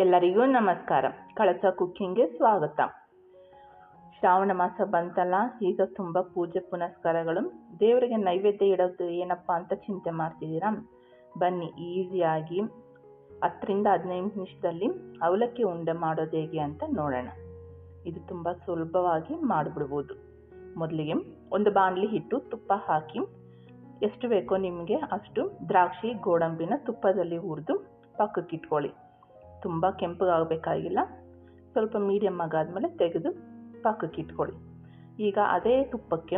ಎಲ್ಲರಿಗೂ ನಮಸ್ಕಾರ. ಕಳಸ ಕುಕ್ಕಿಂಗ್ಗೆ ಸ್ವಾಗತ. ಶ್ರಾವಣ ಮಾಸ ಬಂತಲ್ಲ, ಈಗ ತುಂಬ ಪೂಜೆ ಪುನಸ್ಕಾರಗಳು. ದೇವರಿಗೆ ನೈವೇದ್ಯ ಇಡೋದು ಏನಪ್ಪ ಅಂತ ಚಿಂತೆ ಮಾಡ್ತಿದ್ದೀರಾ? ಬನ್ನಿ, ಈಸಿಯಾಗಿ 10ರಿಂದ 15 ನಿಮಿಷದಲ್ಲಿ ಅವಲಕ್ಕಿ ಉಂಡೆ ಮಾಡೋದು ಹೇಗೆ ಅಂತ ನೋಡೋಣ. ಇದು ತುಂಬ ಸುಲಭವಾಗಿ ಮಾಡಿಬಿಡ್ಬೋದು. ಮೊದಲಿಗೆ ಒಂದು ಬಾಣಲಿ ಇಟ್ಟು ತುಪ್ಪ ಹಾಕಿ, ಎಷ್ಟು ಬೇಕೋ ನಿಮಗೆ ಅಷ್ಟು ದ್ರಾಕ್ಷಿ ಗೋಡಂಬಿನ ತುಪ್ಪದಲ್ಲಿ ಹುರಿದು ಪಕ್ಕಕ್ಕೆ ಇಟ್ಕೊಳ್ಳಿ. ತುಂಬ ಕೆಂಪಗಾಗಬೇಕಾಗಿಲ್ಲ, ಸ್ವಲ್ಪ ಮೀಡಿಯಮ್ ಆಗಾದ್ಮೇಲೆ ತೆಗೆದು ಪಕ್ಕಕ್ಕೆ ಇಟ್ಕೊಳ್ಳಿ. ಈಗ ಅದೇ ತುಪ್ಪಕ್ಕೆ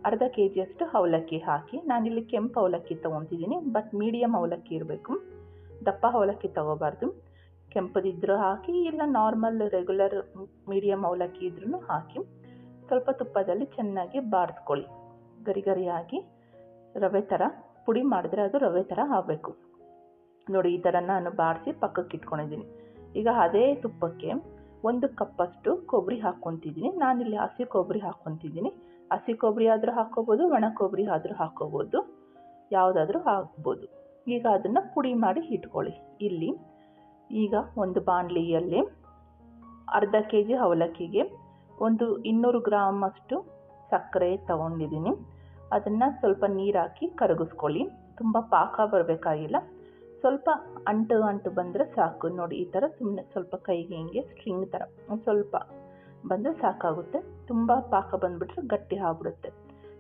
ಅರ್ಧ kg ಅವಲಕ್ಕಿ ಹಾಕಿ, ನಾನಿಲ್ಲಿ ಕೆಂಪು ಅವಲಕ್ಕಿ ತೊಗೊತಿದ್ದೀನಿ, ಬಟ್ ಮೀಡಿಯಮ್ ಅವಲಕ್ಕಿ ಇರಬೇಕು, ದಪ್ಪ ಅವಲಕ್ಕಿ ತೊಗೋಬಾರ್ದು. ಕೆಂಪದಿದ್ರೂ ಹಾಕಿ, ಇಲ್ಲ ನಾರ್ಮಲ್ ರೆಗ್ಯುಲರ್ ಮೀಡಿಯಮ್ ಅವಲಕ್ಕಿ ಇದ್ರೂ ಹಾಕಿ ಸ್ವಲ್ಪ ತುಪ್ಪದಲ್ಲಿ ಚೆನ್ನಾಗಿ ಬಾಡಿಸ್ಕೊಳ್ಳಿ. ಗರಿ ಗರಿಯಾಗಿ ರವೆ ಥರ ಪುಡಿ ಮಾಡಿದ್ರೆ ಅದು ರವೆ ಥರ ಆಗಬೇಕು ನೋಡಿ. ಈ ಥರ ನಾನು ಬಾಡಿಸಿ ಪಕ್ಕಕ್ಕೆ ಇಟ್ಕೊಂಡಿದ್ದೀನಿ. ಈಗ ಅದೇ ತುಪ್ಪಕ್ಕೆ 1 ಕಪ್ಪಷ್ಟು ಕೊಬ್ಬರಿ ಹಾಕ್ಕೊತಿದ್ದೀನಿ. ನಾನಿಲ್ಲಿ ಹಸಿ ಕೊಬ್ಬರಿ ಹಾಕ್ಕೊತಿದ್ದೀನಿ. ಹಸಿ ಕೊಬ್ಬರಿ ಆದರೂ ಹಾಕ್ಕೋಬೋದು, ಒಣ ಕೊಬ್ಬರಿ ಆದರೂ ಹಾಕ್ಕೋಬೋದು, ಯಾವುದಾದ್ರೂ ಹಾಕ್ಬೋದು. ಈಗ ಅದನ್ನು ಪುಡಿ ಮಾಡಿ ಇಟ್ಕೊಳ್ಳಿ. ಇಲ್ಲಿ ಈಗ ಒಂದು ಬಾಣಲಿಯಲ್ಲಿ ಅರ್ಧ kg ಅವಲಕ್ಕಿಗೆ 200 ಗ್ರಾಮ್ ಅಷ್ಟು ಸಕ್ಕರೆ ತಗೊಂಡಿದ್ದೀನಿ. ಅದನ್ನು ಸ್ವಲ್ಪ ನೀರು ಹಾಕಿ ಕರಗಿಸ್ಕೊಳ್ಳಿ. ತುಂಬ ಪಾಕ ಬರಬೇಕಾಗಿಲ್ಲ, ಸ್ವಲ್ಪ ಅಂಟು ಬಂದರೆ ಸಾಕು ನೋಡಿ. ಈ ಥರ ಸುಮ್ಮನೆ ಸ್ವಲ್ಪ ಕೈಗೆ ಹಿಂಗೆ ಸ್ಟ್ರಿಂಗ್ ಥರ ಸ್ವಲ್ಪ ಬಂದರೆ ಸಾಕಾಗುತ್ತೆ. ತುಂಬ ಪಾಕ ಬಂದುಬಿಟ್ರೆ ಗಟ್ಟಿ ಆಗಿಬಿಡುತ್ತೆ.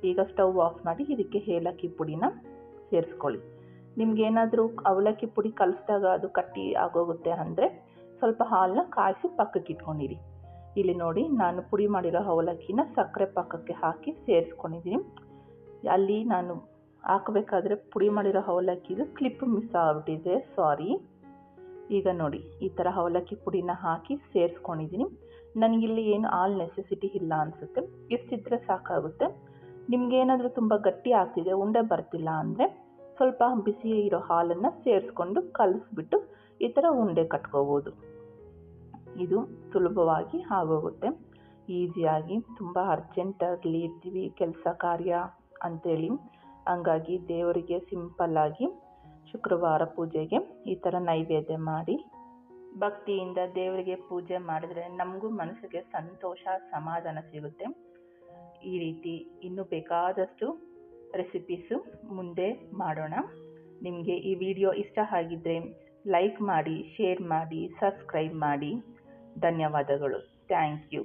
ಈಗ ಸ್ಟವ್ ಆಫ್ ಮಾಡಿ ಇದಕ್ಕೆ ಏಲಕ್ಕಿ ಪುಡಿನ ಸೇರಿಸ್ಕೊಳ್ಳಿ. ನಿಮ್ಗೇನಾದರೂ ಅವಲಕ್ಕಿ ಪುಡಿ ಕಲಿಸಿದಾಗ ಅದು ಕಟ್ಟಿ ಆಗೋಗುತ್ತೆ ಅಂದರೆ ಸ್ವಲ್ಪ ಹಾಲನ್ನ ಕಾಯಿಸಿ ಪಕ್ಕಕ್ಕೆ ಇಟ್ಕೊಂಡಿರಿ. ಇಲ್ಲಿ ನೋಡಿ, ನಾನು ಪುಡಿ ಮಾಡಿರೋ ಅವಲಕ್ಕಿನ ಸಕ್ಕರೆ ಪಾಕಕ್ಕೆ ಹಾಕಿ ಸೇರಿಸ್ಕೊಂಡಿದ್ದೀನಿ. ಅಲ್ಲಿ ನಾನು ಹಾಕಬೇಕಾದ್ರೆ ಪುಡಿ ಮಾಡಿರೋ ಅವಲಕ್ಕಿದು ಕ್ಲಿಪ್ ಮಿಸ್ ಆಗಿಬಿಟ್ಟಿದೆ, ಸಾರಿ. ಈಗ ನೋಡಿ, ಈ ಥರ ಅವಲಕ್ಕಿ ಪುಡಿನ ಹಾಕಿ ಸೇರಿಸ್ಕೊಂಡಿದ್ದೀನಿ. ನನಗಿಲ್ಲಿ ಏನು ಹಾಲು ನೆಸೆಸಿಟಿ ಇಲ್ಲ ಅನಿಸುತ್ತೆ, ಇಷ್ಟಿದ್ರೆ ಸಾಕಾಗುತ್ತೆ. ನಿಮಗೇನಾದರೂ ತುಂಬ ಗಟ್ಟಿ ಆಗ್ತಿದೆ, ಉಂಡೆ ಬರ್ತಿಲ್ಲ ಅಂದರೆ ಸ್ವಲ್ಪ ಬಿಸಿ ಇರೋ ಹಾಲನ್ನು ಸೇರಿಸ್ಕೊಂಡು ಕಲಿಸ್ಬಿಟ್ಟು ಈ ಥರ ಉಂಡೆ ಕಟ್ಕೋಬೋದು. ಇದು ಸುಲಭವಾಗಿ ಆಗೋಗುತ್ತೆ, ಈಸಿಯಾಗಿ. ತುಂಬ ಅರ್ಜೆಂಟಲ್ಲಿ ಇರ್ತೀವಿ, ಕೆಲಸ ಕಾರ್ಯ ಅಂಥೇಳಿ, ಹಂಗಾಗಿ ದೇವರಿಗೆ ಸಿಂಪಲ್ಲಾಗಿ ಶುಕ್ರವಾರ ಪೂಜೆಗೆ ಈ ಥರ ನೈವೇದ್ಯ ಮಾಡಿ ಭಕ್ತಿಯಿಂದ ದೇವರಿಗೆ ಪೂಜೆ ಮಾಡಿದ್ರೆ ನಮಗೂ ಮನಸ್ಸಿಗೆ ಸಂತೋಷ, ಸಮಾಧಾನ ಸಿಗುತ್ತೆ. ಈ ರೀತಿ ಇನ್ನೂ ಬೇಕಾದಷ್ಟು ರೆಸಿಪೀಸು ಮುಂದೆ ಮಾಡೋಣ. ನಿಮಗೆ ಈ ವಿಡಿಯೋ ಇಷ್ಟ ಆಗಿದ್ದರೆ ಲೈಕ್ ಮಾಡಿ, ಶೇರ್ ಮಾಡಿ, ಸಬ್ಸ್ಕ್ರೈಬ್ ಮಾಡಿ. ಧನ್ಯವಾದಗಳು. Thank you.